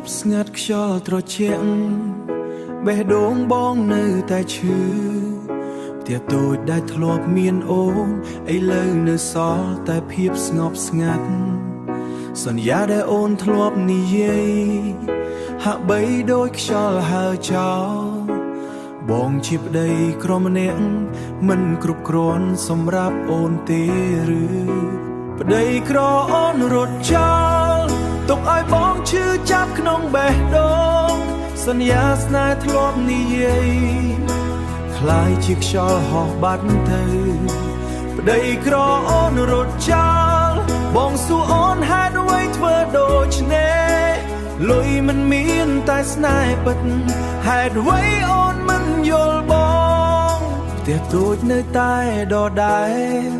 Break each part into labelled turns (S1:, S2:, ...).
S1: ប់ស្ងាត់ខ្យល់ត្រជាក់បេះដូងបងនៅតែឈឺផ្ទះតូចដែលធ្លាប់មានអូនឥឡូវនៅសល់តែភាពស្ងប់ស្ងាត់សន្យាដែលអូនធ្លាប់និយាយហាក់បីដូចខ្យល់ហើរចោលបងជាប្តីក្រម្នាក់មិនគ្រប់គ្រាន់សម្រាប់អូនទេឬប្តីក្រអូនរត់ចោលទុកឲ្យបងឈឺចាប់ក្នុងបេះដូងសន្យាស្នេហ៍ធ្លាប់និយាយคล้ายជាខ្យល់ហោះបាត់ទៅប្តីក្រអូនរត់ចោលបងសួរអូនហេតុអ្វីធ្វើដូច្នេះលុយមិនមានតែស្នេហ៍ពិតហេតុអ្វីអូនមិនយល់បងផ្ទះតូចនៅតែដដែល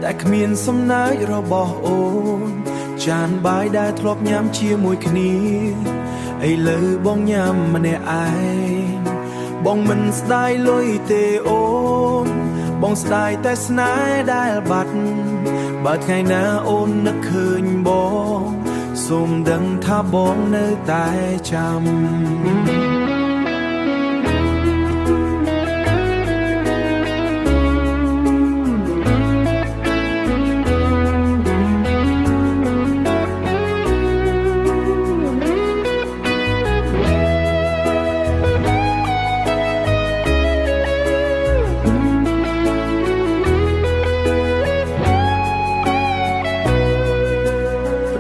S1: តែគ្មានសំណើចរបស់អូនចានបាយដែលធ្លាប់ញ៉ាំជាមួយគ្នាឥឡូវបងញ៉ាំម្នាក់ឯងបងមិនស្ដាយលុយទេអូនបងស្ដាយតែស្នេហ៍ដែលបាត់បើថ្ងៃណាអូននឹកឃើញបងសូមដឹងថាបងនៅតែចាំ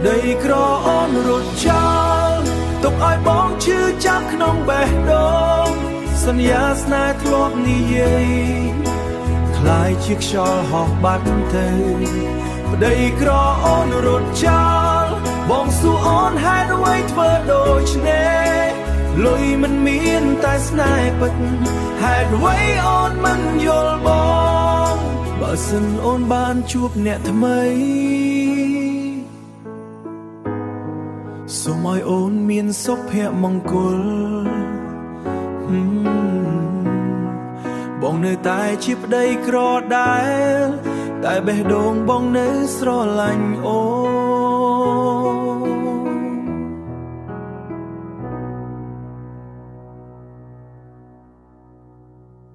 S1: ប្តីក្រអូនរត់ចោលទុកឲ្យបងឈឺចាប់ក្នុងបេះដូងសន្យាស្នេហ៍ធ្លាប់និយាយคล้ายជាខ្យល់ហោះបាត់ទៅប្តីក្រអូនរត់ចោលបងសួរអូនហេតុអ្វីធ្វើដូច្នេះលុយមិនមានតែស្នេហ៍ពិតហេតុអ្វីអូនមិនយល់បងបើសិនអូនបានជួបអ្នកថ្មីសូមឲ្យអូនមានសុភមង្គលបងនៅតែជាប្តីក្រដែលតែបេះដូងបងនៅស្រឡាញ់អូន